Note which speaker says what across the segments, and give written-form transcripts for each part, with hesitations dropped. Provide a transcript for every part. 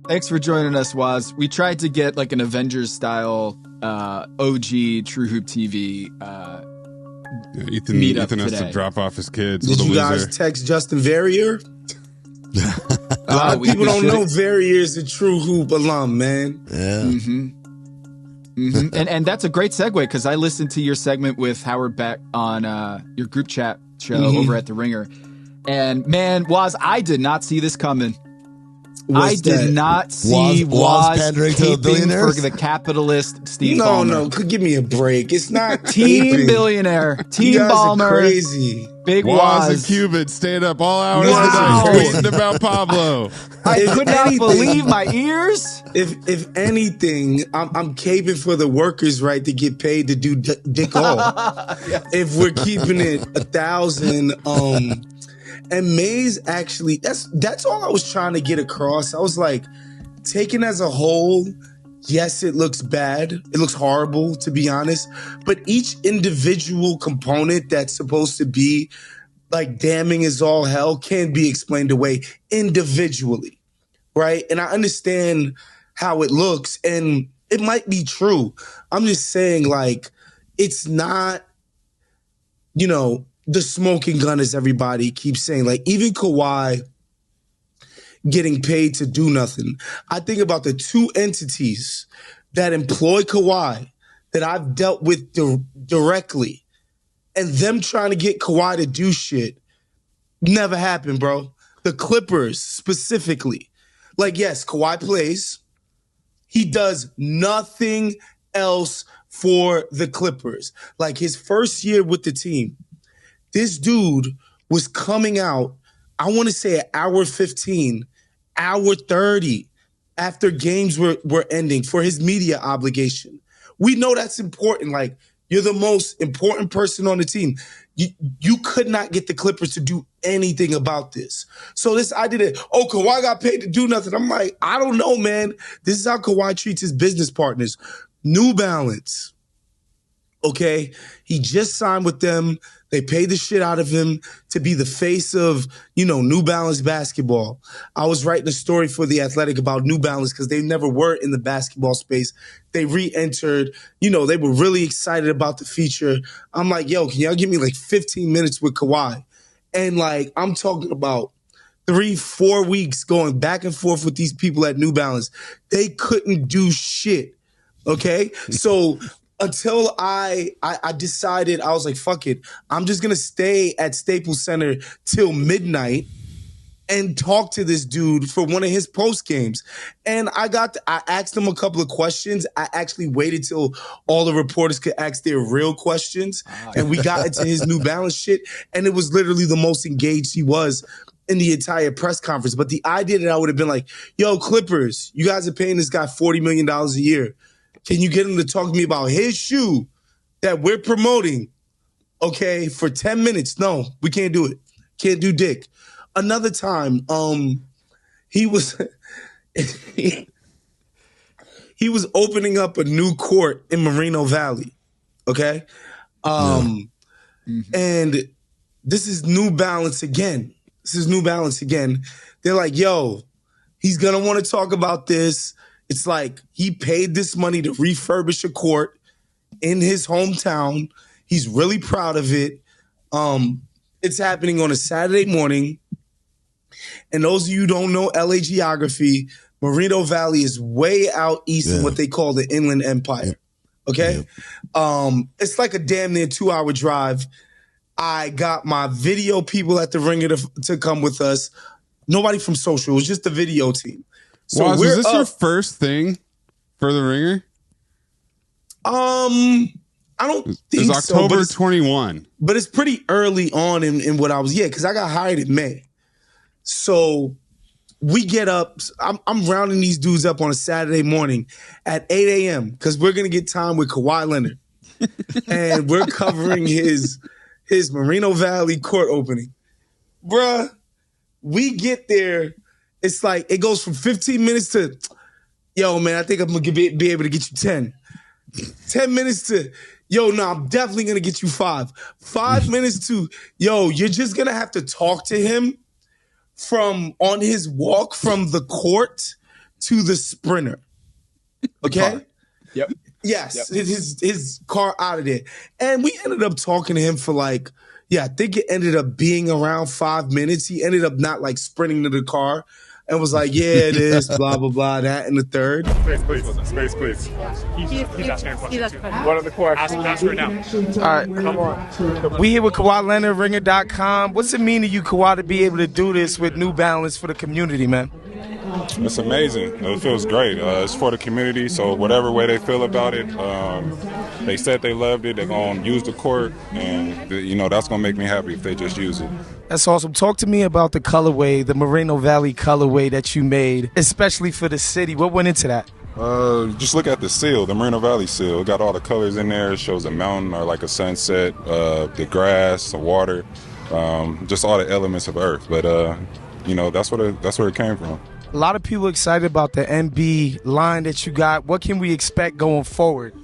Speaker 1: Thanks for joining us, Waz. We tried to get like an Avengers-style OG True Hoop TV
Speaker 2: Ethan has to drop off his kids.
Speaker 3: Did you guys text Justin Verrier? A lot of people don't know Verrier is a True Hoop alum, man.
Speaker 4: Yeah.
Speaker 1: And that's a great segue because I listened to your segment with Howard Beck on your group chat show over at The Ringer. And man, Waz, I did not see this coming. Did not see Waz
Speaker 4: pandering to
Speaker 1: taping
Speaker 4: billionaires
Speaker 1: for the capitalist Steve Ballmer.
Speaker 3: No, give me a break. It's not
Speaker 1: Team
Speaker 3: taping.
Speaker 1: Billionaire, Team
Speaker 3: You guys
Speaker 1: Ballmer,
Speaker 3: are crazy.
Speaker 1: Big
Speaker 2: Waz and
Speaker 1: Waz.
Speaker 2: Cuban stayed up all hours
Speaker 1: Wow.
Speaker 2: of the night tweeting about Pablo.
Speaker 1: I could not believe my ears.
Speaker 3: If anything, I'm caping for the workers' right to get paid to do dick all.
Speaker 1: Yeah.
Speaker 3: If we're keeping it 1,000, and Mays actually, that's all I was trying to get across. I was like, taken as a whole, yes, it looks bad. It looks horrible, to be honest. But each individual component that's supposed to be like damning as all hell can be explained away individually, right? And I understand how it looks, and it might be true. I'm just saying, like, it's not, the smoking gun, as everybody keeps saying. Like, even Kawhi getting paid to do nothing. I think about the two entities that employ Kawhi that I've dealt with directly, and them trying to get Kawhi to do shit never happened, bro. The Clippers specifically. Like, yes, Kawhi plays. He does nothing else for the Clippers. Like, his first year with the team, this dude was coming out, I want to say at hour 15, hour 30, after games were ending for his media obligation. We know that's important. Like, you're the most important person on the team. You could not get the Clippers to do anything about this. So this idea that, Kawhi got paid to do nothing. I'm like, I don't know, man. This is how Kawhi treats his business partners. New Balance. Okay? He just signed with them. They paid the shit out of him to be the face of, New Balance basketball. I was writing a story for The Athletic about New Balance because they never were in the basketball space. They re-entered. They were really excited about the feature. I'm like, yo, can y'all give me like 15 minutes with Kawhi? And like, I'm talking about 3-4 weeks going back and forth with these people at New Balance. They couldn't do shit. Okay? So until I decided, I was like, fuck it. I'm just going to stay at Staples Center till midnight and talk to this dude for one of his post games. And I asked him a couple of questions. I actually waited till all the reporters could ask their real questions. And we got into his New Balance shit. And it was literally the most engaged he was in the entire press conference. But the idea that I would have been like, yo, Clippers, you guys are paying this guy $40 million a year. Can you get him to talk to me about his shoe that we're promoting, okay, for 10 minutes? No, we can't do it. Can't do dick. Another time, he was he was opening up a new court in Moreno Valley, okay? And this is New Balance again. They're like, yo, he's going to want to talk about this. It's like he paid this money to refurbish a court in his hometown. He's really proud of it. It's happening on a Saturday morning. And those of you who don't know LA geography, Moreno Valley is way out east in what they call the Inland Empire. Okay? It's like a damn near 2-hour drive. I got my video people at the Ringer to come with us. Nobody from social. It was just the video team. So
Speaker 2: Waz, was this your first thing for the Ringer?
Speaker 3: I don't think so.
Speaker 2: It was October 21.
Speaker 3: But it's pretty early on in what I was, because I got hired in May. So we get up. I'm rounding these dudes up on a Saturday morning at 8 a.m. because we're going to get time with Kawhi Leonard. And we're covering his Moreno Valley court opening. Bruh, we get there. It's like, it goes from 15 minutes to, yo, man, I think I'm going to be able to get you 10. 10 minutes to, yo, no, I'm definitely going to get you 5. 5 minutes to, yo, you're just going to have to talk to him from on his walk from the court to the Sprinter. Okay?
Speaker 1: Yep.
Speaker 3: Yes, his car out of there. And we ended up talking to him for like, I think it ended up being around 5 minutes. He ended up not like sprinting to the car and was like, yeah, it is, blah, blah, blah, that and the third.
Speaker 4: Space, please. He's asking a question. What are the questions? Ask right now.
Speaker 3: All right, come on. We here with Kawhi Leonard, Ringer.com. What's it mean to you, Kawhi, to be able to do this with New Balance for the community, man?
Speaker 4: It's amazing. It feels great. It's for the community, so whatever way they feel about it, they said they loved it. They're going to use the court, and, that's going to make me happy if they just use it.
Speaker 3: That's awesome. Talk to me about the colorway, the Moreno Valley colorway that you made, especially for the city. What went into that?
Speaker 4: Just look at the seal, the Moreno Valley seal. It got all the colors in there. It shows a mountain or like a sunset, the grass, the water, just all the elements of Earth. But, that's where it came from.
Speaker 3: A lot of people excited about the MB line that you got. What can we expect going forward?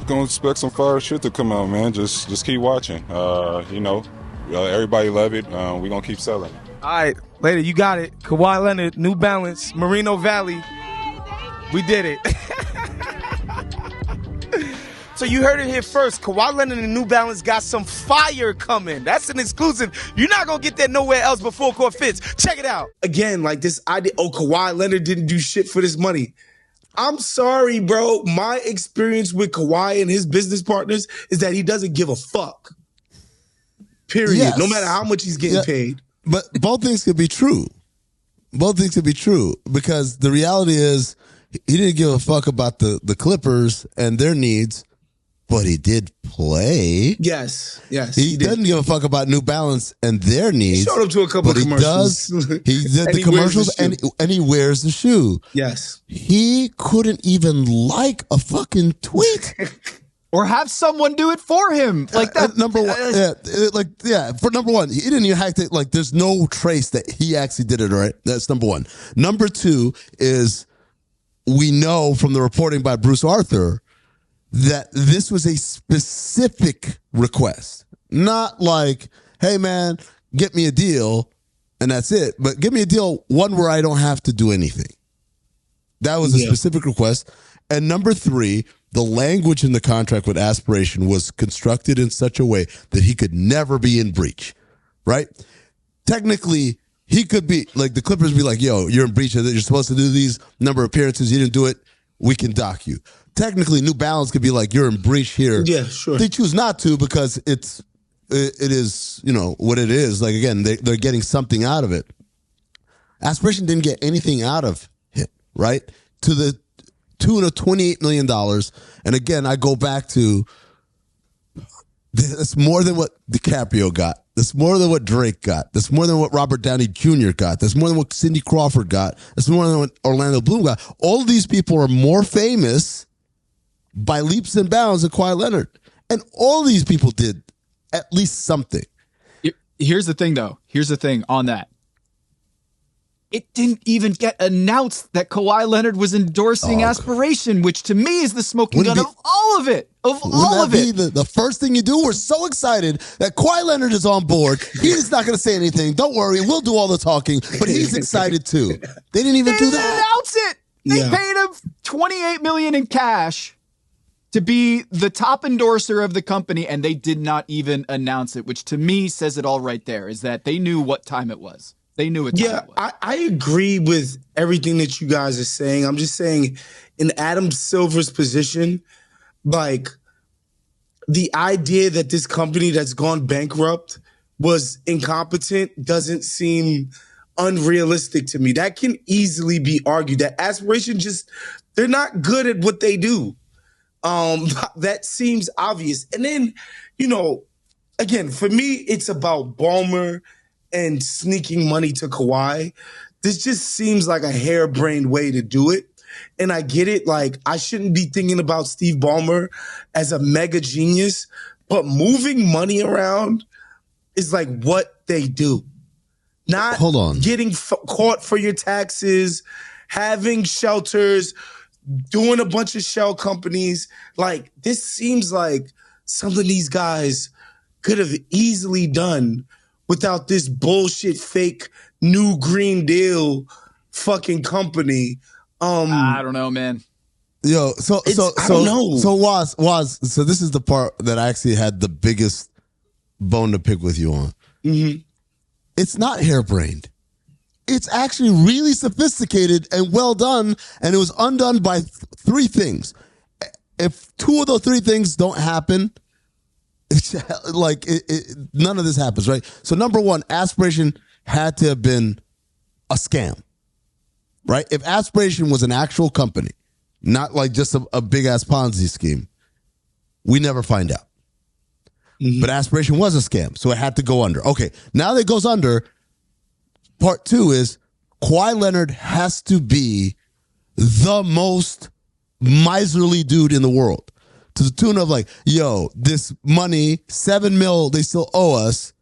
Speaker 4: Gonna expect some fire shit to come out, man. Just keep watching. Everybody love it. We're gonna keep selling.
Speaker 3: All right, later, you got it. Kawhi Leonard, New Balance, Moreno Valley. We did it. So you heard it here first. Kawhi Leonard and New Balance got some fire coming. That's an exclusive. You're not going to get that nowhere else before Court Fits. Check it out. Again, like this idea, Kawhi Leonard didn't do shit for this money. I'm sorry, bro. My experience with Kawhi and his business partners is that he doesn't give a fuck. Period. Yes. No matter how much he's getting paid.
Speaker 5: But both things could be true. Both things could be true because the reality is he didn't give a fuck about the Clippers and their needs. But he did play.
Speaker 3: Yes.
Speaker 5: He doesn't give a fuck about New Balance and their needs.
Speaker 3: He showed up to a couple of commercials.
Speaker 5: He did the commercials and he wears the shoe.
Speaker 3: Yes.
Speaker 5: He couldn't even like a fucking tweet.
Speaker 1: Or have someone do it for him. Like that.
Speaker 5: Number one. For number one, he didn't even hack it. Like, there's no trace that he actually did it, right? That's number one. Number two is we know from the reporting by Bruce Arthur that this was a specific request. Not like, hey, man, get me a deal, and that's it. But give me a deal, one where I don't have to do anything. That was a specific request. And number three, the language in the contract with Aspiration was constructed in such a way that he could never be in breach, right? Technically, he could be, like the Clippers be like, yo, you're in breach of it. You're supposed to do these number of appearances. You didn't do it. We can dock you. Technically, New Balance could be like, you're in breach here.
Speaker 3: Yeah, sure.
Speaker 5: They choose not to because it is, what it is. Like, again, they're getting something out of it. Aspiration didn't get anything out of it, right? To the tune of $28 million. And again, I go back to, that's more than what DiCaprio got. That's more than what Drake got. That's more than what Robert Downey Jr. got. That's more than what Cindy Crawford got. That's more than what Orlando Bloom got. All of these people are more famous by leaps and bounds than Kawhi Leonard. And all these people did at least something.
Speaker 1: Here's the thing, though. Here's the thing on that. It didn't even get announced that Kawhi Leonard was endorsing Aspiration, which to me is the smoking gun of all of it.
Speaker 5: The first thing you do? We're so excited that Kawhi Leonard is on board. He's not going to say anything. Don't worry. We'll do all the talking. But he's excited too. They didn't even do that.
Speaker 1: Announce it. They paid him $28 million in cash to be the top endorser of the company, and they did not even announce it, which to me says it all right there, is that they knew what time it was. They knew it.
Speaker 3: Yeah, I agree with everything that you guys are saying. I'm just saying in Adam Silver's position, like the idea that this company that's gone bankrupt was incompetent doesn't seem unrealistic to me. That can easily be argued. That Aspiration they're not good at what they do. That seems obvious. And then, again, for me, it's about Ballmer and sneaking money to Kawhi. This just seems like a harebrained way to do it. And I get it. Like, I shouldn't be thinking about Steve Ballmer as a mega genius, but moving money around is like what they do. Not getting caught for your taxes, having shelters, doing a bunch of shell companies. Like, this seems like something these guys could have easily done without this bullshit fake new Green Deal fucking company
Speaker 1: I don't know, man.
Speaker 5: Yo,
Speaker 3: I don't know.
Speaker 5: So Waz, so this is the part that I actually had the biggest bone to pick with you on.
Speaker 3: Mm-hmm.
Speaker 5: It's not harebrained. It's actually really sophisticated and well done, and it was undone by three things. If two of those three things don't happen, it's like none of this happens, right? So number one, Aspiration had to have been a scam, right? If Aspiration was an actual company, not like just a big-ass Ponzi scheme, we never find out. Mm-hmm. But Aspiration was a scam, so it had to go under. Okay, now that it goes under, part two is Kawhi Leonard has to be the most miserly dude in the world. To the tune of like, yo, this money, $7 million, they still owe us.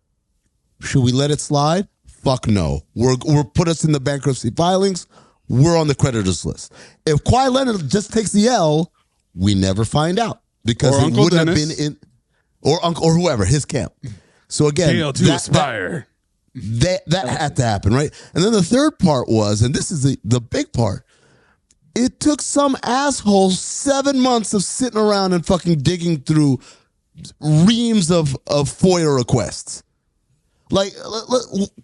Speaker 5: Should we let it slide? Fuck no. We're put us in the bankruptcy filings. We're on the creditors list. If Kawhi Leonard just takes the L, we never find out because
Speaker 2: or
Speaker 5: it
Speaker 2: Uncle
Speaker 5: wouldn't
Speaker 2: Dennis.
Speaker 5: have been in, or uncle or whoever, his camp. So again,
Speaker 2: Hail to Aspire.
Speaker 5: That had to happen, right? And then the third part was, and this is the big part, it took some asshole 7 months of sitting around and fucking digging through reams of FOIA requests. Like,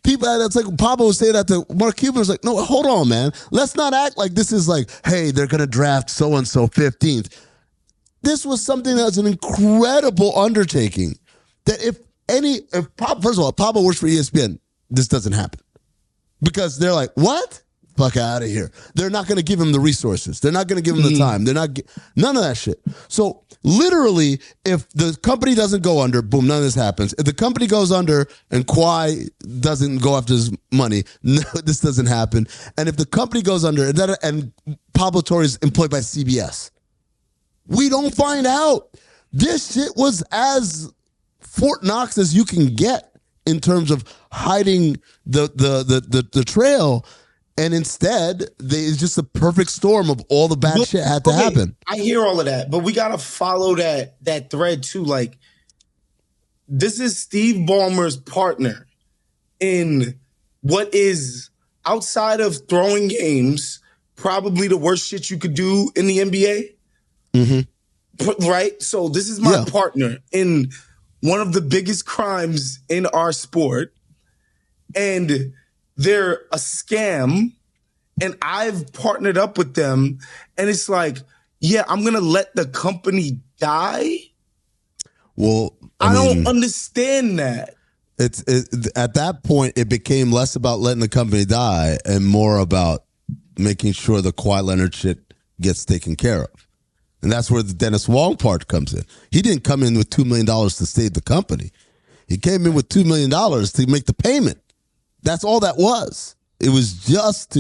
Speaker 5: people, that's like Pablo was saying that to Mark Cuban was like, no, hold on, man. Let's not act like this is like, hey, they're going to draft so-and-so 15th. This was something that was an incredible undertaking that first of all, Pablo works for ESPN, this doesn't happen. Because they're like, what? Fuck out of here. They're not going to give him the resources. They're not going to give him the time. They're not, none of that shit. So literally, if the company doesn't go under, boom, none of this happens. If the company goes under and Kawhi doesn't go after his money, no, this doesn't happen. And if the company goes under and Pablo Torre is employed by CBS, we don't find out. This shit was as Fort Knox as you can get in terms of hiding the trail. And instead, it's just a perfect storm of all the bad shit had to happen.
Speaker 3: I hear all of that, but we got to follow that thread too. Like, this is Steve Ballmer's partner in what is, outside of throwing games, probably the worst shit you could do in the NBA. Mm-hmm. Right? So this is my partner in one of the biggest crimes in our sport. And they're a scam, and I've partnered up with them, and it's like, yeah, I'm going to let the company die?
Speaker 5: Well,
Speaker 3: I don't understand that.
Speaker 5: At that point, it became less about letting the company die and more about making sure the Kawhi Leonard shit gets taken care of. And that's where the Dennis Wong part comes in. He didn't come in with $2 million to save the company. He came in with $2 million to make the payment. That's all that was. It was just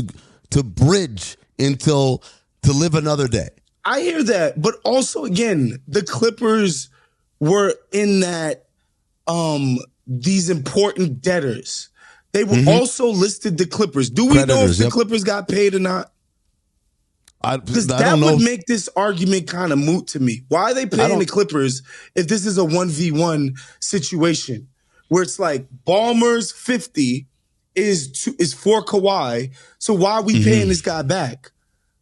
Speaker 5: to bridge to live another day.
Speaker 3: I hear that, but also again, the Clippers were in that these important debtors. They were also listed the Clippers. Do we know if the Clippers got paid or not? Because that would make this argument kind of moot to me. Why are they paying the Clippers if this is a 1v1 situation where it's like Ballmer's 50 is for Kawhi, so why are we paying this guy back?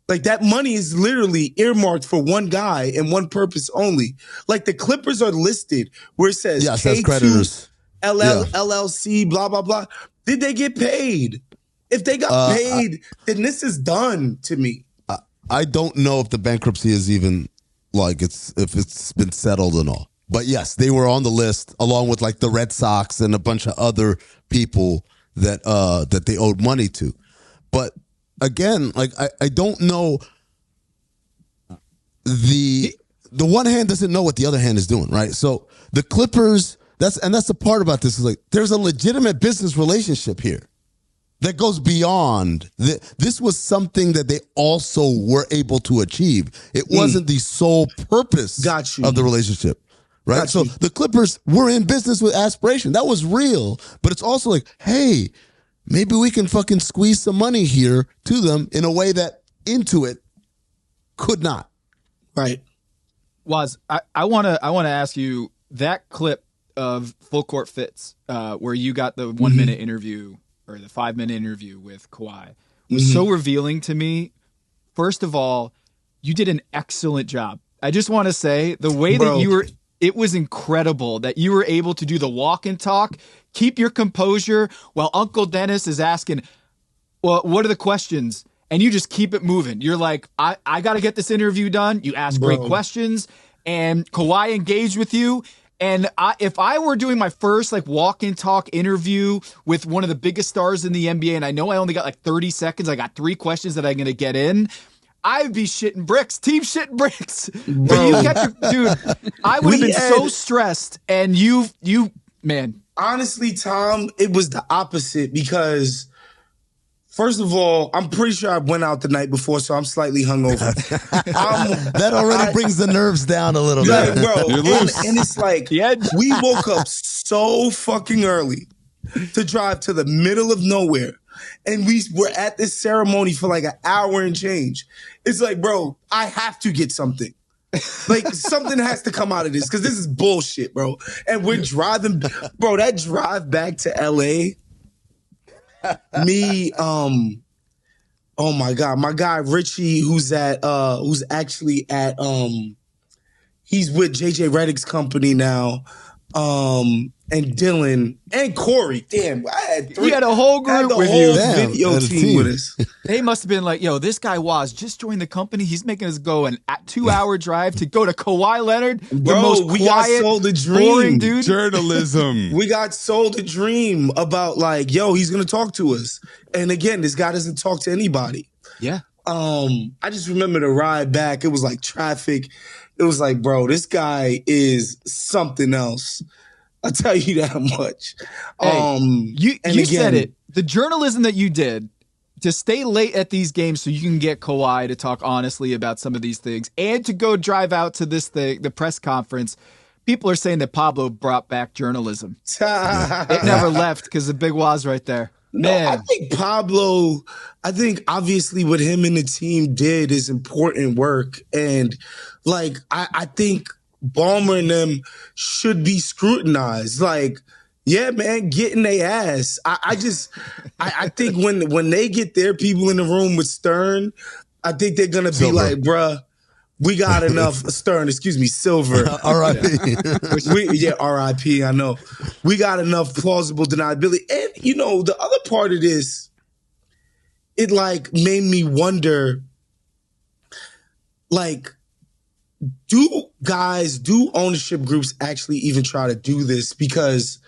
Speaker 3: Like, that money is literally earmarked for one guy and one purpose only. Like, the Clippers are listed where it says K2,
Speaker 5: creditors.
Speaker 3: LLC, blah, blah, blah. Did they get paid? If they got paid, then this is done to me.
Speaker 5: I don't know if the bankruptcy is even, like, if it's been settled and all. But yes, they were on the list along with, like, the Red Sox and a bunch of other people that they owed money to. But again, like, I don't know, the one hand doesn't know what the other hand is doing, right? So the Clippers, that's the part about this, is like, there's a legitimate business relationship here that goes beyond. This was something that they also were able to achieve. It wasn't the sole purpose of the relationship. Right. So the Clippers were in business with Aspiration. That was real. But it's also like, hey, maybe we can fucking squeeze some money here to them in a way that Intuit could not.
Speaker 3: Right.
Speaker 1: Waz, I wanna ask you, that clip of Full Court Fits, where you got the 1 minute interview or the 5 minute interview with Kawhi, was so revealing to me first of all, you did an excellent job. I just want to say the way that it was incredible that you were able to do the walk and talk, keep your composure while Uncle Dennis is asking, well, what are the questions? And you just keep it moving. You're like, I got to get this interview done. You ask great questions, and Kawhi engaged with you. And if I were doing my first like walk and talk interview with one of the biggest stars in the NBA, and I know I only got like 30 seconds, I got 3 questions that I'm going to get in, I'd be shitting bricks, team shitting bricks. But you kept dude, I would have been so stressed. And you, man.
Speaker 3: Honestly, Tom, it was the opposite because, first of all, I'm pretty sure I went out the night before, so I'm slightly hungover.
Speaker 5: That already brings the nerves down a little bit.
Speaker 3: Bro, and it's like, we woke up so fucking early to drive to the middle of nowhere. And we were at this ceremony for like an hour and change. It's like, bro, I have to get something. Like, something has to come out of this because this is bullshit, bro. And we're driving, bro, that drive back to LA, oh my God, my guy Richie, who's actually at, he's with JJ Redick's company now. And Dylan and Corey. Damn, I had 3.
Speaker 1: You had a whole group with you.
Speaker 3: Video team with us.
Speaker 1: They must have been like, yo, this guy just joined the company. He's making us go an 2-hour drive to go to Kawhi Leonard.
Speaker 3: Bro,
Speaker 1: the most
Speaker 3: we
Speaker 1: quiet,
Speaker 3: got sold a dream.
Speaker 1: Boring dude.
Speaker 2: Journalism.
Speaker 3: We got sold a dream about like, yo, he's going to talk to us. And again, this guy doesn't talk to anybody.
Speaker 1: Yeah.
Speaker 3: I just remember the ride back. It was like traffic. It was like, bro, this guy is something else. I'll tell you that much.
Speaker 1: Hey, you said it. The journalism that you did to stay late at these games so you can get Kawhi to talk honestly about some of these things and to go drive out to the press conference. People are saying that Pablo brought back journalism. It never left because the big Waz right there. Man.
Speaker 3: No, I think Pablo, obviously what him and the team did is important work. And like, I think Ballmer and them should be scrutinized. Like, yeah, man, getting their ass. I think when they get their people in the room with Stern, I think they're going to be like, bruh, we got enough. Stern, excuse me, Silver.
Speaker 5: R.I.P.
Speaker 3: R.I.P. I know. We got enough plausible deniability. And, you know, the other part of this, it like made me wonder, like, do ownership groups actually even try to do this? Because,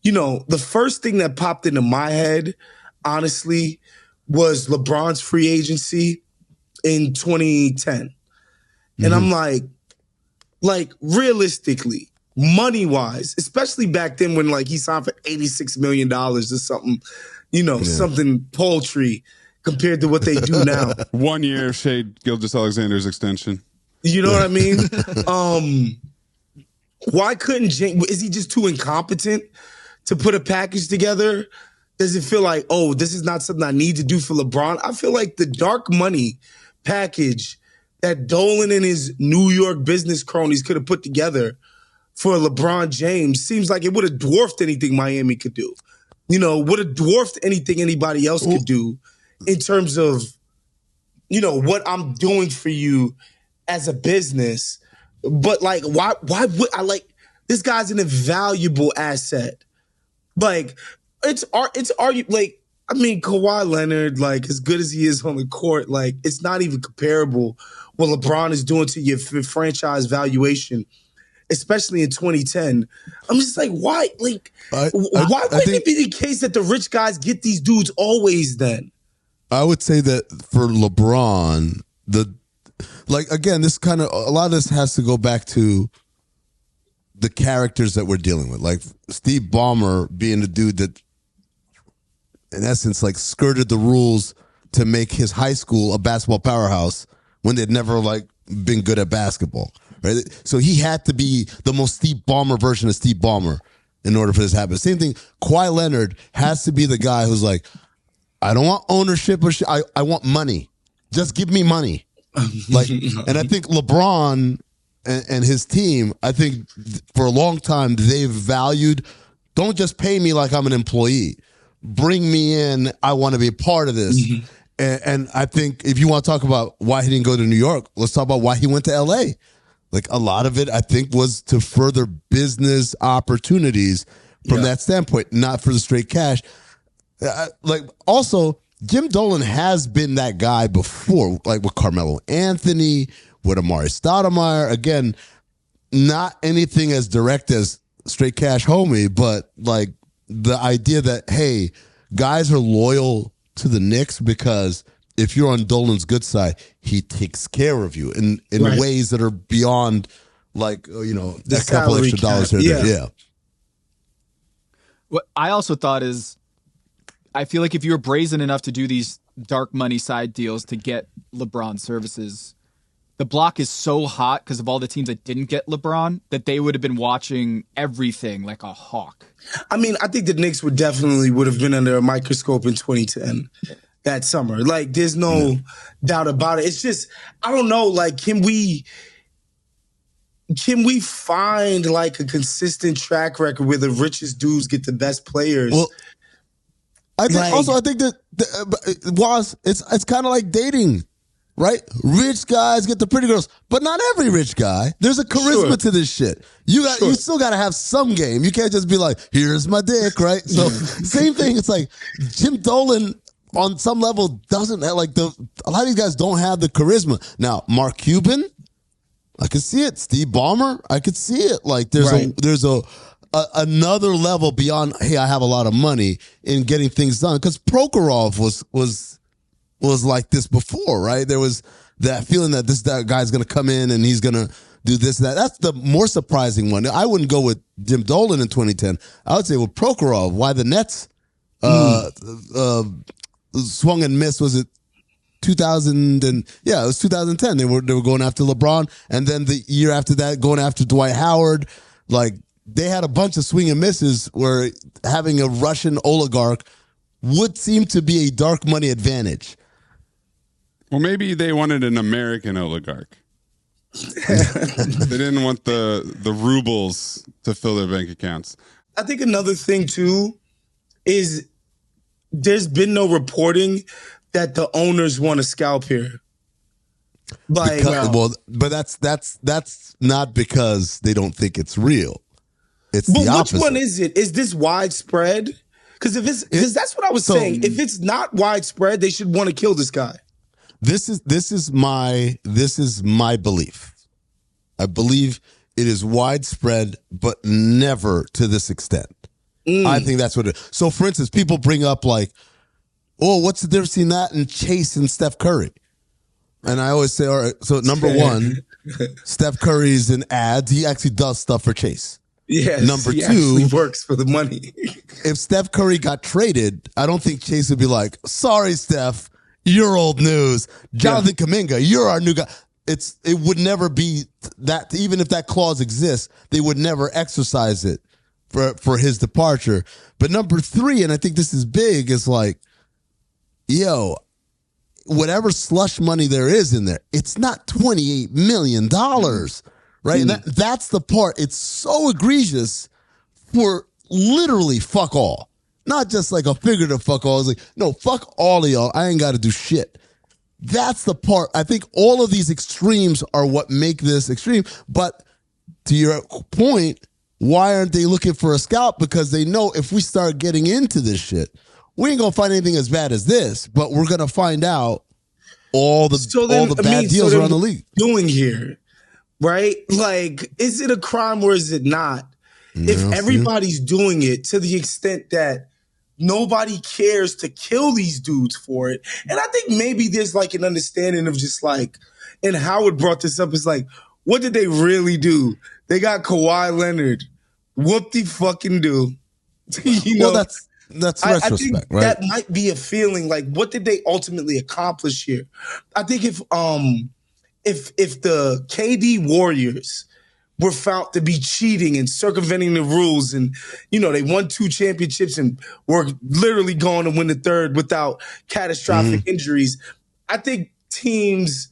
Speaker 3: you know, the first thing that popped into my head, honestly, was LeBron's free agency in 2010. And I'm like realistically, money-wise, especially back then when like he signed for $86 million or something, you know, something paltry compared to what they do now.
Speaker 2: 1 year of Shea Gilgeous-Alexander's extension.
Speaker 3: You know what I mean? Why couldn't James? Is he just too incompetent to put a package together? Does it feel like, oh, this is not something I need to do for LeBron? I feel like the dark money package that Dolan and his New York business cronies could have put together for LeBron James seems like it would have dwarfed anything Miami could do. You know, would have dwarfed anything anybody else could do in terms of, you know, what I'm doing for you as a business. But like, why would I like, this guy's an invaluable asset. Like, it's like, I mean, Kawhi Leonard, like, as good as he is on the court, like, it's not even comparable what LeBron is doing to your franchise valuation, especially in 2010. I'm just like, why? Like, why wouldn't it be the case that the rich guys get these dudes always then?
Speaker 5: I would say that for LeBron, again, this kind of, a lot of this has to go back to the characters that we're dealing with. Like Steve Ballmer being the dude that, in essence, like skirted the rules to make his high school a basketball powerhouse when they'd never like been good at basketball, right? So he had to be the most Steve Ballmer version of Steve Ballmer in order for this to happen. Same thing, Kawhi Leonard has to be the guy who's like, I don't want ownership or shit. I want money. Just give me money. Like, and I think LeBron and his team, I think for a long time they've valued, don't just pay me like I'm an employee. Bring me in. I want to be a part of this. Mm-hmm. And I think if you want to talk about why he didn't go to New York, let's talk about why he went to LA. Like a lot of it, I think, was to further business opportunities from that standpoint, not for the straight cash. Also, Jim Dolan has been that guy before, like with Carmelo Anthony, with Amari Stoudemire. Again, not anything as direct as straight cash homie, but like the idea that, hey, guys are loyal to the Knicks because if you're on Dolan's good side, he takes care of you in ways that are beyond, like,
Speaker 3: the
Speaker 5: a couple extra dollars here. Yeah.
Speaker 1: What I also thought is, I feel like if you were brazen enough to do these dark money side deals to get LeBron services, the block is so hot because of all the teams that didn't get LeBron that they would have been watching everything like a hawk.
Speaker 3: I mean, I think the Knicks would have been under a microscope in 2010 that summer. Like, there's no doubt about it. It's just, I don't know, like, can we find like a consistent track record where the richest dudes get the best players?
Speaker 5: Well, I think that it's kind of like dating, right? Rich guys get the pretty girls, but not every rich guy. There's a charisma to this shit. You still got to have some game. You can't just be like, here's my dick, right? So same thing. It's like Jim Dolan on some level doesn't have, like, a lot of these guys don't have the charisma. Now, Mark Cuban, I could see it. Steve Ballmer, I could see it. Like there's another level beyond, hey, I have a lot of money in getting things done. Because Prokhorov was like this before, right? There was that feeling that that guy's going to come in and he's going to do this and that. That's the more surprising one. I wouldn't go with Jim Dolan in 2010. I would say with Prokhorov, why the Nets swung and missed. Was it 2000? It was 2010. They were going after LeBron, and then the year after that, going after Dwight Howard. Like, they had a bunch of swing and misses where having a Russian oligarch would seem to be a dark money advantage.
Speaker 2: Well, maybe they wanted an American oligarch. They didn't want the rubles to fill their bank accounts.
Speaker 3: I think another thing too is there's been no reporting that the owners want to scalp here. But that's not because they don't think it's real. It's the opposite. Which one is it? Is this widespread? Because that's what I was saying. If it's not widespread, they should want to kill this guy.
Speaker 5: This is my belief. I believe it is widespread, but never to this extent. I think that's what it is. So, for instance, people bring up like, oh, what's the difference between that and Chase and Steph Curry? And I always say, all right, so number one, Steph Curry's in ads. He actually does stuff for Chase.
Speaker 3: Yes,
Speaker 5: number
Speaker 3: he
Speaker 5: two,
Speaker 3: actually works for the money.
Speaker 5: If Steph Curry got traded, I don't think Chase would be like, sorry, Steph, you're old news. Jonathan Kuminga, you're our new guy. It would never be that. Even if that clause exists, they would never exercise it for his departure. But number three, and I think this is big, is like, yo, whatever slush money there is in there, it's not $28 million, right? And that's the part. It's so egregious for literally fuck all. Not just like a figurative fuck all. It's like, no, fuck all of y'all. I ain't got to do shit. That's the part. I think all of these extremes are what make this extreme. But to your point, why aren't they looking for a scalp? Because they know if we start getting into this shit, we ain't going to find anything as bad as this, but we're going to find out all the bad deals around the league.
Speaker 3: Doing here, right? Like, is it a crime or is it not? If everybody's doing it to the extent that nobody cares to kill these dudes for it. And I think maybe there's like an understanding of just like, and Howard brought this up, is like, what did they really do? They got Kawhi Leonard. Whoop-de-fucking-do.
Speaker 5: Well, that's retrospect,
Speaker 3: I think
Speaker 5: right?
Speaker 3: That might be a feeling like, what did they ultimately accomplish here? I think if the KD Warriors were found to be cheating and circumventing the rules, and they won 2 championships and were literally going to win the third without catastrophic injuries, I think teams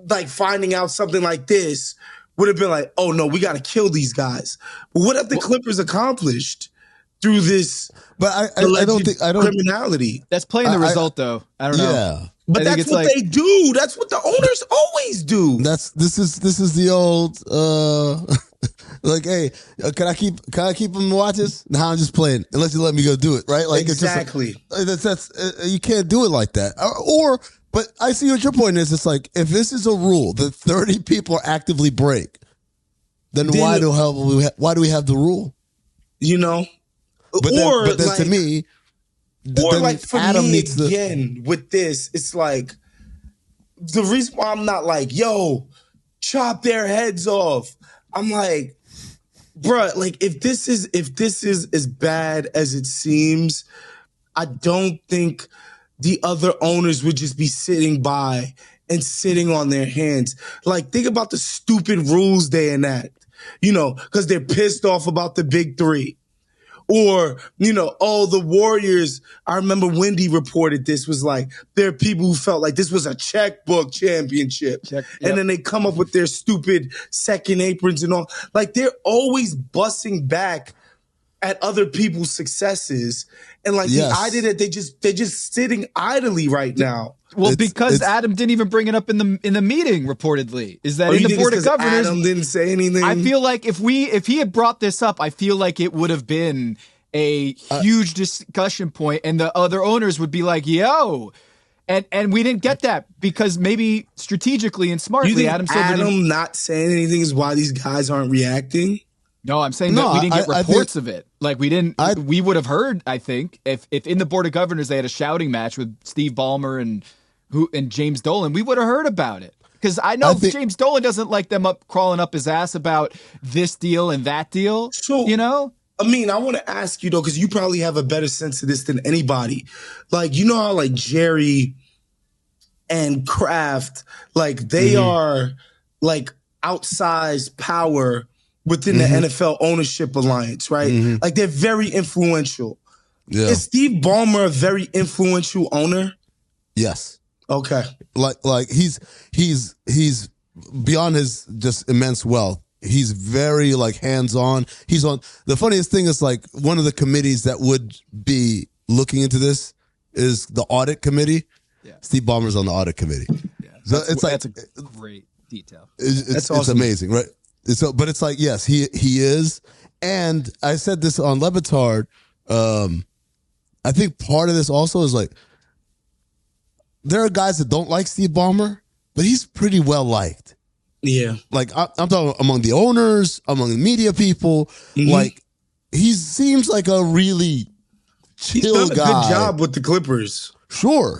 Speaker 3: like finding out something like this would have been like, oh no, we got to kill these guys. But what have the Clippers accomplished through this.
Speaker 5: But I don't think
Speaker 3: criminality.
Speaker 1: That's playing the result, though. I don't know.
Speaker 5: Yeah.
Speaker 3: But that's what they do. That's what the owners always do.
Speaker 5: This is the old like, hey, can I keep them watches? Now I'm just playing unless you let me go do it, right? Like
Speaker 3: exactly.
Speaker 5: It's just that's you can't do it like that. But I see what your point is. It's like if this is a rule that 30 people actively break, then why do we have the rule?
Speaker 3: You know,
Speaker 5: but then like, to me,
Speaker 3: or like for Adam me again with this, it's like the reason why I'm not like, yo, chop their heads off. I'm like, bruh, like if this is as bad as it seems, I don't think the other owners would just be sitting by and sitting on their hands. Like, think about the stupid rules they enact, you know, because they're pissed off about the big three. Or, you know, the Warriors, I remember Wendy reported this, was like, there are people who felt like this was a checkbook championship. And then they come up with their stupid second aprons and all. Like, they're always busting back at other people's successes. And like the idea that they're just sitting idly right now.
Speaker 1: Well, because Adam didn't even bring it up in the meeting, reportedly, is that in the board of governors,
Speaker 3: Adam didn't say anything.
Speaker 1: I feel like if he had brought this up, I feel like it would have been a huge discussion point, and the other owners would be like, "Yo," and we didn't get that because maybe strategically and smartly,
Speaker 3: you think
Speaker 1: Adam
Speaker 3: not saying anything is why these guys aren't reacting.
Speaker 1: No, I'm saying that we didn't get reports of it. Like we didn't. We would have heard. I think if in the board of governors they had a shouting match with Steve Ballmer and James Dolan, we would have heard about it. Because I know James Dolan doesn't like them crawling up his ass about this deal and that deal. So, you know?
Speaker 3: I mean, I want to ask you, though, because you probably have a better sense of this than anybody. Like, you know how, like, Jerry and Kraft, like, they are, like, outsized power within the NFL ownership alliance, right? Like, they're very influential. Yeah. Is Steve Ballmer a very influential owner?
Speaker 5: Yes.
Speaker 3: Okay.
Speaker 5: Like he's beyond his just immense wealth. He's very like hands-on. He's on the funniest thing is like one of the committees that would be looking into this is the audit committee. Yeah. Steve Ballmer's on the audit committee. Yeah. So
Speaker 1: that's a great detail.
Speaker 5: It's amazing, right? But it's like, yes, he is. And I said this on Levitard. I think part of this also is like, there are guys that don't like Steve Ballmer, but he's pretty well liked.
Speaker 3: Yeah.
Speaker 5: Like, I'm talking among the owners, among the media people. Like, he seems like a really chill guy.
Speaker 3: He's done a good job with the Clippers.
Speaker 5: Sure.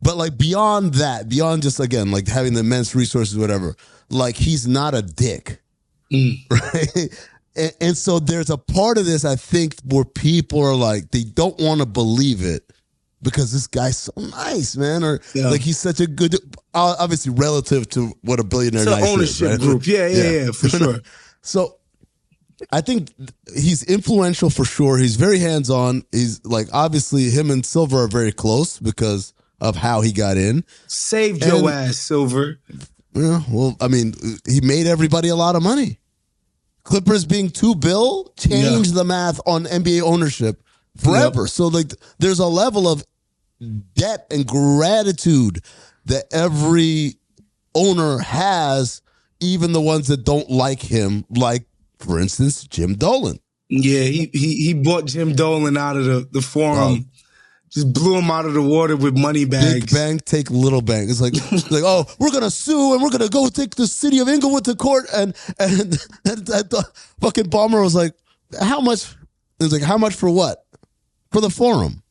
Speaker 5: But, like, beyond that, beyond just, again, like, having the immense resources, whatever, like, he's not a dick. Right? And so there's a part of this, I think, where people are like, they don't want to believe it. Because this guy's so nice, man, or like he's such a good, obviously relative to what a billionaire nice
Speaker 3: ownership
Speaker 5: is, right?
Speaker 3: group, yeah, for sure.
Speaker 5: So I think he's influential for sure. He's very hands on. He's like obviously him and Silver are very close because of how he got in.
Speaker 3: Saved your ass, Silver.
Speaker 5: Yeah, well, I mean, he made everybody a lot of money. Clippers being $2 billion changed the math on NBA ownership forever. So like, there's a level of debt and gratitude that every owner has, even the ones that don't like him, like, for instance, Jim Dolan.
Speaker 3: Yeah, he bought Jim Dolan out of the forum. Just blew him out of the water with money bags.
Speaker 5: Big bank, take little bank. It's like, oh, we're going to sue and we're going to go take the city of Inglewood to court. And the fucking Ballmer was like, how much? It was like, how much for what? For the forum.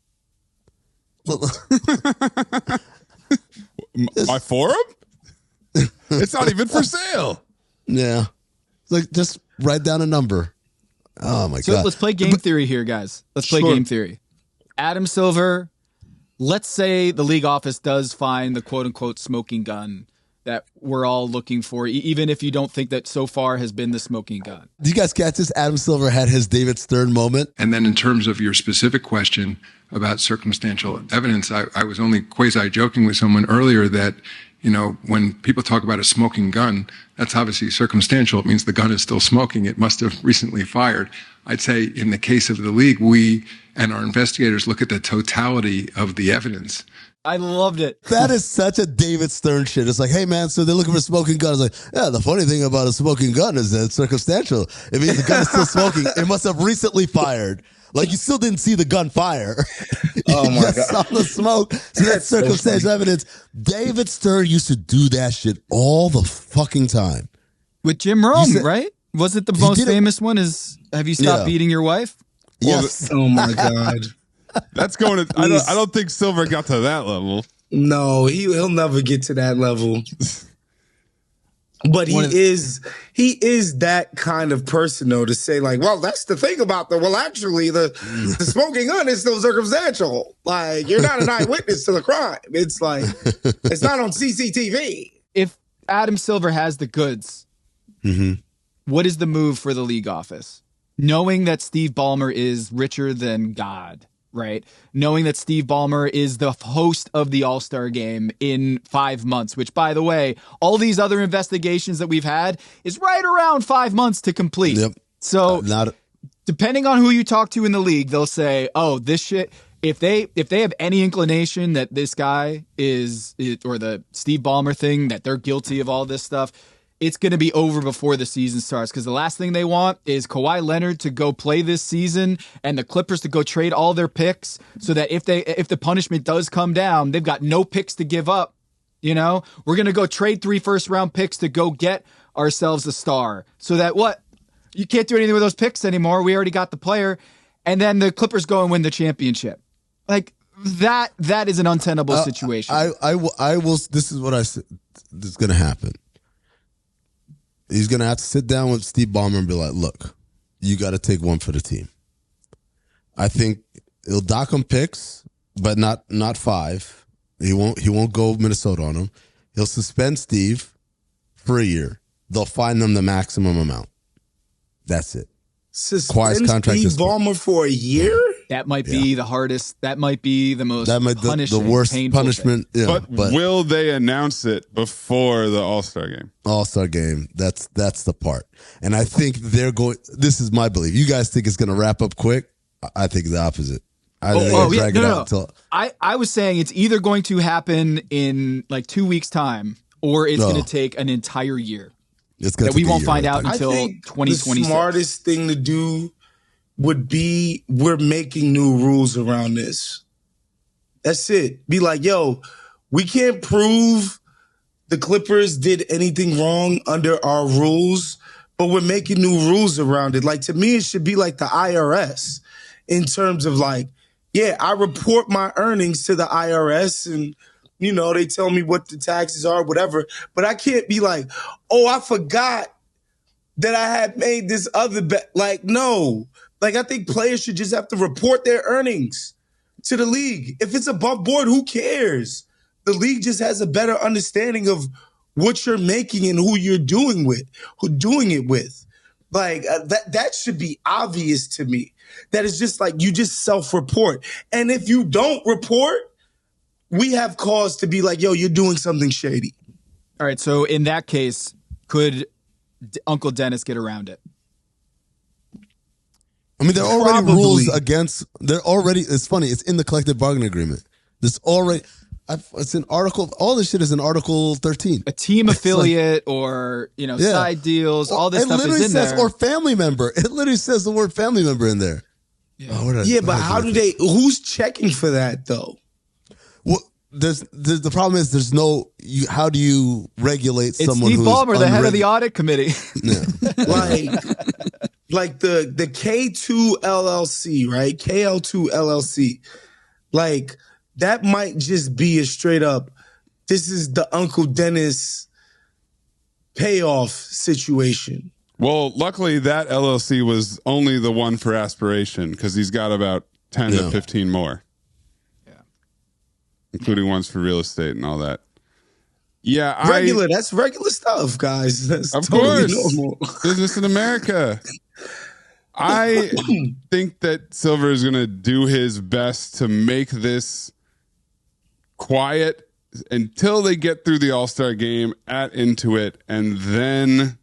Speaker 2: My forum? It's not even for sale.
Speaker 5: Yeah. It's like, just write down a number. Oh, my God.
Speaker 1: So let's play game theory here, guys. Let's play game theory. Adam Silver, let's say the league office does find the quote-unquote smoking gun that we're all looking for, even if you don't think that so far has been the smoking gun.
Speaker 5: Do you guys catch this? Adam Silver had his David Stern moment.
Speaker 6: And then in terms of your specific question about circumstantial evidence, I was only quasi-joking with someone earlier that, when people talk about a smoking gun, that's obviously circumstantial. It means the gun is still smoking. It must have recently fired. I'd say in the case of the league, we and our investigators look at the totality of the evidence.
Speaker 1: I loved it.
Speaker 5: That is such a David Stern shit. It's like, hey, man, so they're looking for smoking guns. Like, yeah, the funny thing about a smoking gun is that it's circumstantial. It means the gun is still smoking. It must have recently fired. Like, you still didn't see the gun fire.
Speaker 3: Oh, my God.
Speaker 5: Saw the smoke. So that's circumstantial evidence. David Stern used to do that shit all the fucking time.
Speaker 1: With Jim Rome, right? Was it the most famous one? Have you stopped beating your wife?
Speaker 5: Yes.
Speaker 3: Oh, my God.
Speaker 2: That's going to. I don't think Silver got to that level.
Speaker 3: No, he'll never get to that level. But he is that kind of person, though, to say, like, well, that's the thing about actually, the smoking gun is still circumstantial. Like, you're not an eyewitness to the crime. It's like, it's not on CCTV.
Speaker 1: If Adam Silver has the goods, what is the move for the league office? Knowing that Steve Ballmer is richer than God, right? Knowing that Steve Ballmer is the host of the All-Star game in 5 months, which, by the way, all these other investigations that we've had is right around 5 months to complete. Yep. So depending on who you talk to in the league, they'll say, oh, this shit, if they have any inclination that this guy or the Steve Ballmer thing, that they're guilty of all this stuff, it's going to be over before the season starts, because the last thing they want is Kawhi Leonard to go play this season and the Clippers to go trade all their picks, so that if the punishment does come down, they've got no picks to give up. We're going to go trade 3 first-round picks to go get ourselves a star, so that you can't do anything with those picks anymore. We already got the player, and then the Clippers go and win the championship. Like that is an untenable situation.
Speaker 5: I will. This is what I said. This is going to happen. He's going to have to sit down with Steve Ballmer and be like, look, you got to take one for the team. I think he'll dock him picks, but not 5. He won't go Minnesota on him. He'll suspend Steve for a year. They'll fine them the maximum amount. That's it.
Speaker 3: Suspend Steve Ballmer for a year?
Speaker 1: That might be the hardest. That might be the most punishing,
Speaker 5: the worst punishment.
Speaker 2: Yeah, but will they announce it before the All-Star game?
Speaker 5: All-Star game. That's the part. And I think they're going. This is my belief. You guys think it's going to wrap up quick? I think the opposite. I
Speaker 1: was saying it's either going to happen in like 2 weeks' time, or it's going to take an entire year. That we won't find out until 2026.
Speaker 3: The smartest thing to do would be, we're making new rules around this. That's it. Be like, yo, we can't prove the Clippers did anything wrong under our rules, but we're making new rules around it. Like, to me, it should be like the IRS in terms of like, yeah, I report my earnings to the IRS and, they tell me what the taxes are, whatever. But I can't be like, oh, I forgot that I had made this other bet. Like, no. Like, I think players should just have to report their earnings to the league. If it's above board, who cares? The league just has a better understanding of what you're making and who you're doing it with. Like, that should be obvious to me. That is just like, you just self-report. And if you don't report, we have cause to be like, yo, you're doing something shady.
Speaker 1: All right, so in that case, could Uncle Dennis get around it?
Speaker 5: I mean, there are already rules against. It's funny. It's in the collective bargaining agreement. There's already. It's an article. All this shit is in Article 13.
Speaker 1: A team affiliate, or side deals. All this stuff is in there.
Speaker 5: Or family member. It literally says the word family member in there.
Speaker 3: Yeah, but how do they? Who's checking for that though?
Speaker 5: Well, the problem is there's no. How do you regulate someone?
Speaker 1: It's Steve Ballmer, the head of the audit committee.
Speaker 5: Yeah.
Speaker 3: Like the K2 LLC, right? KL2 LLC. Like, that might just be a straight up, this is the Uncle Dennis payoff situation.
Speaker 2: Well, luckily that LLC was only the one for Aspiration, because he's got about 10 to 15 more. Yeah. Including ones for real estate and all that. Yeah,
Speaker 3: that's regular stuff, guys. That's
Speaker 2: of
Speaker 3: totally
Speaker 2: course.
Speaker 3: normal.
Speaker 2: Business in America. I think that Silver is going to do his best to make this quiet until they get through the All-Star game at Intuit, and then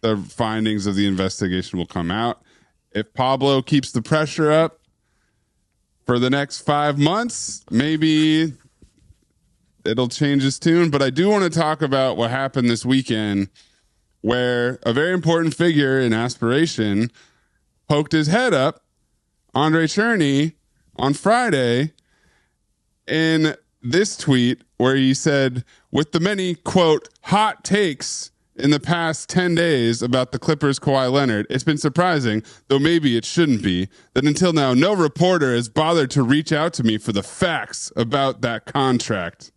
Speaker 2: the findings of the investigation will come out. If Pablo keeps the pressure up for the next 5 months, maybe it'll change his tune. But I do want to talk about what happened this weekend, where a very important figure in Aspiration poked his head up, Andre Cherney, on Friday in this tweet where he said, with the many, quote, hot takes in the past 10 days about the Clippers' Kawhi Leonard, it's been surprising, though maybe it shouldn't be, that until now no reporter has bothered to reach out to me for the facts about that contract.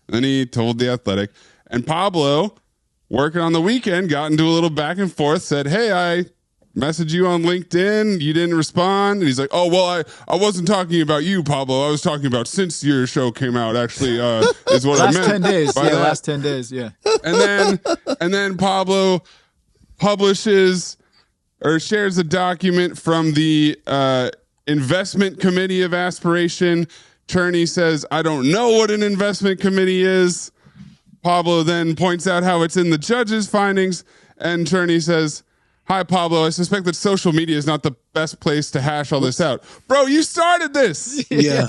Speaker 2: Then he told The Athletic. And Pablo, working on the weekend, got into a little back and forth, said, hey, I messaged you on LinkedIn, you didn't respond. And he's like, oh, well, I wasn't talking about you, Pablo. I was talking about since your show came out, actually, is what I meant.
Speaker 1: Last 10 days. Yeah, last 10 days, yeah.
Speaker 2: And then Pablo publishes or shares a document from the investment committee of Aspiration. Cherney says, I don't know what an investment committee is. Pablo then points out how it's in the judge's findings. And Cherney says, hi, Pablo. I suspect that social media is not the best place to hash all this out. Bro, you started this.
Speaker 3: Yeah.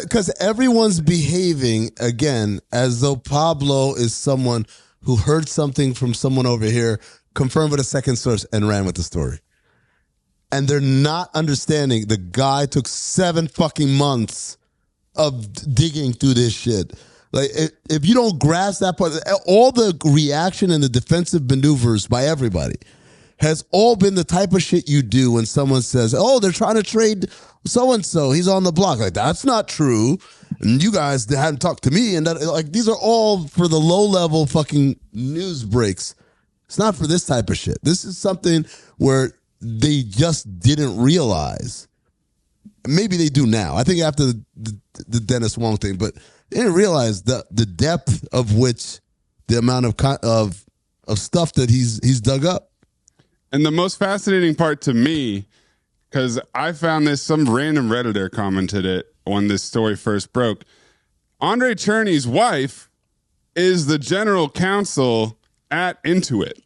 Speaker 5: Because everyone's behaving, again, as though Pablo is someone who heard something from someone over here, confirmed with a second source, and ran with the story. And they're not understanding the guy took 7 fucking months of digging through this shit. Like, if you don't grasp that part, all the reaction and the defensive maneuvers by everybody has all been the type of shit you do when someone says, oh, they're trying to trade so-and-so. He's on the block. Like, that's not true. And you guys hadn't talked to me. And that, like, these are all for the low-level fucking news breaks. It's not for this type of shit. This is something where they just didn't realize. Maybe they do now. I think after the Dennis Wong thing, but they didn't realize the depth of which the amount of stuff that he's dug up.
Speaker 2: And the most fascinating part to me, because I found this, some random Redditor commented it when this story first broke. Andre Cherney's wife is the general counsel at Intuit.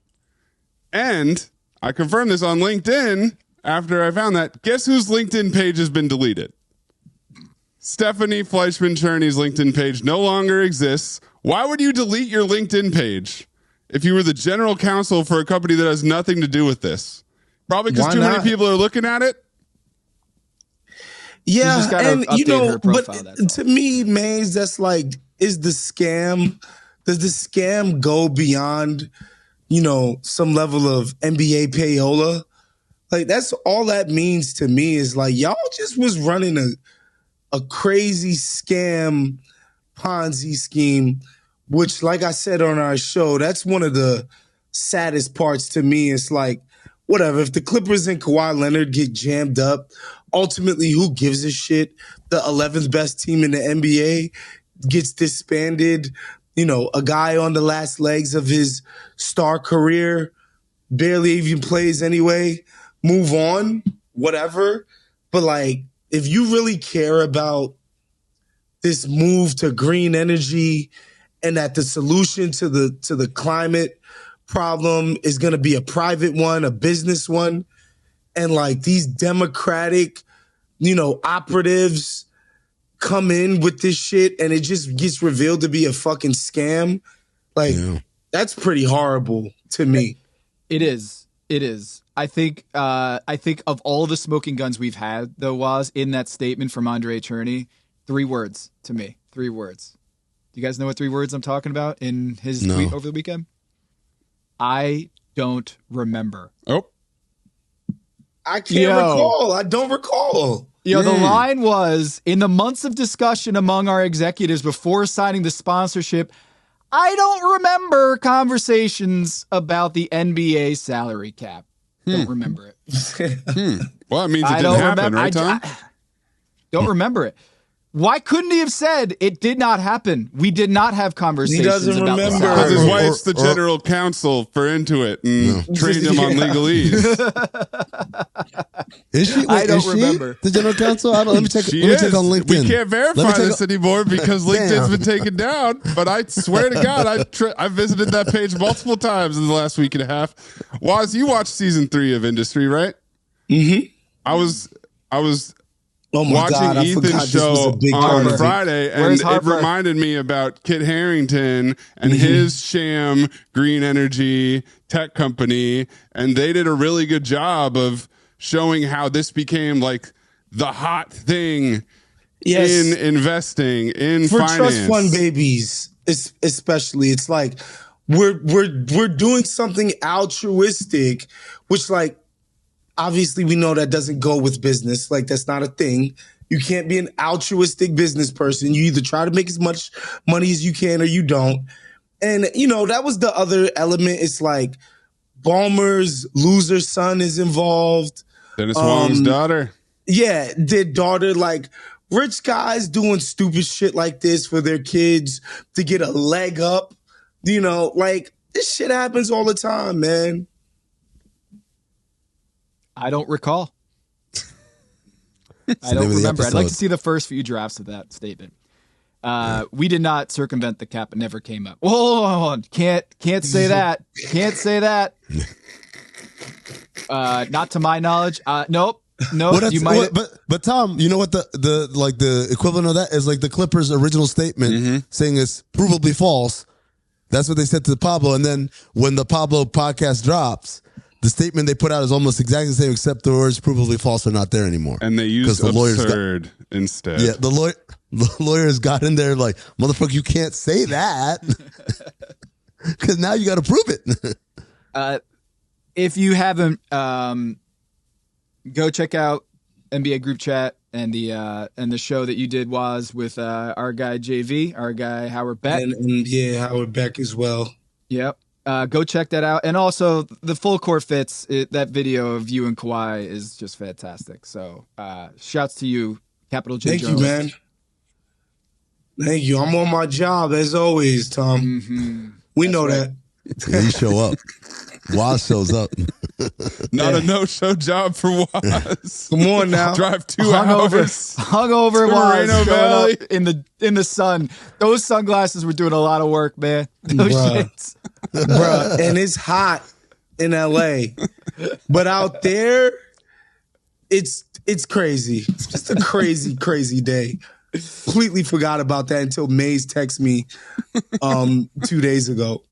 Speaker 2: And I confirmed this on LinkedIn after I found that. Guess whose LinkedIn page has been deleted? Stephanie Fleischman Cherney's LinkedIn page no longer exists. Why would you delete your LinkedIn page if you were the general counsel for a company that has nothing to do with this? Probably because too many people are looking at it.
Speaker 3: Yeah, and you know, but to me, Maze, that's like, does the scam go beyond, you know, some level of NBA payola? Like, that's all that means to me is like, y'all just was running a crazy scam Ponzi scheme, which, like I said on our show, that's one of the saddest parts to me. It's like, whatever, if the Clippers and Kawhi Leonard get jammed up, ultimately, who gives a shit? The 11th best team in the NBA gets disbanded. You know, a guy on the last legs of his star career barely even plays anyway. Move on, whatever. But like, if you really care about this move to green energy and that the solution to the climate problem is going to be a private one, a business one, and like these Democratic, you know, operatives come in with this shit and it just gets revealed to be a fucking scam, like, that's pretty horrible to me.
Speaker 1: It is. It is. I think of all the smoking guns we've had, though, was in that statement from Andre Cherney, 3 words to me. 3 words. Do you guys know what 3 words I'm talking about in his tweet over the weekend? I don't remember.
Speaker 2: Oh.
Speaker 3: I can't recall. I don't recall.
Speaker 1: The line was, in the months of discussion among our executives before signing the sponsorship, I don't remember conversations about the NBA salary cap. Don't remember it.
Speaker 2: Well, it means it didn't happen, right, Tom?
Speaker 1: Don't remember it. Why couldn't he have said it did not happen? We did not have conversations.
Speaker 3: He doesn't
Speaker 1: about
Speaker 3: remember.
Speaker 1: this.
Speaker 2: Because his wife's the general counsel for Intuit and trained him on legalese.
Speaker 5: Is she? Wait,
Speaker 1: I don't
Speaker 5: is she
Speaker 1: remember.
Speaker 5: the general counsel? I don't. Let me check.
Speaker 2: She
Speaker 5: Let me
Speaker 2: is.
Speaker 5: check on LinkedIn.
Speaker 2: We can't verify this anymore because LinkedIn's been taken down. But I swear to God, I visited that page multiple times in the last week and a half. Woz, you watched season 3 of Industry, right?
Speaker 3: Mm-hmm.
Speaker 2: I was
Speaker 3: watching
Speaker 2: God, Ethan's show on Friday, and it reminded me about Kit Harington and his sham green energy tech company, and they did a really good job of showing how this became like the hot thing in investing, in
Speaker 3: for
Speaker 2: finance.
Speaker 3: Trust fund babies, especially. It's like we're doing something altruistic, which like obviously we know that doesn't go with business. Like that's not a thing. You can't be an altruistic business person. You either try to make as much money as you can or you don't. And you know, that was the other element. It's like Ballmer's loser son is involved.
Speaker 2: Dennis Wong's daughter.
Speaker 3: Yeah, their daughter, like rich guys doing stupid shit like this for their kids to get a leg up. You know, like this shit happens all the time, man.
Speaker 1: I don't recall. I don't remember. I'd like to see the first few drafts of that statement. We did not circumvent the cap. It never came up. Hold on. Can't say that. Can't say that. Not to my knowledge. Nope.
Speaker 5: Well,
Speaker 1: you might.
Speaker 5: But Tom, you know what the equivalent of that is? Like the Clippers' original statement saying it's provably false. That's what they said to Pablo. And then when the Pablo podcast drops, the statement they put out is almost exactly the same, except the words "provably false" are not there anymore.
Speaker 2: And they used absurd instead.
Speaker 5: Yeah, the lawyers got in there like, motherfucker, you can't say that because now you got to prove it.
Speaker 1: If you haven't, go check out NBA Group Chat and the show that you did was with our guy JV, our guy Howard Beck,
Speaker 3: and Howard Beck as well.
Speaker 1: Yep. Go check that out. And also, the full court fits, that video of you and Kawhi is just fantastic. So, shouts to you, Capital J.
Speaker 3: Thank you, man. Thank you. I'm on my job, as always, Tom.
Speaker 1: Mm-hmm.
Speaker 3: We know that.
Speaker 5: Yeah, you show up. Woz shows up.
Speaker 2: Not a no-show job for Woz.
Speaker 3: Come on now.
Speaker 2: Drive 2 hours.
Speaker 1: Hungover
Speaker 2: Moreno Valley
Speaker 1: in the sun. Those sunglasses were doing a lot of work, man. Those shits.
Speaker 3: Bruh, and it's hot in LA. But out there, it's crazy. It's just a crazy, crazy day. Completely forgot about that until Maze texted me 2 days ago.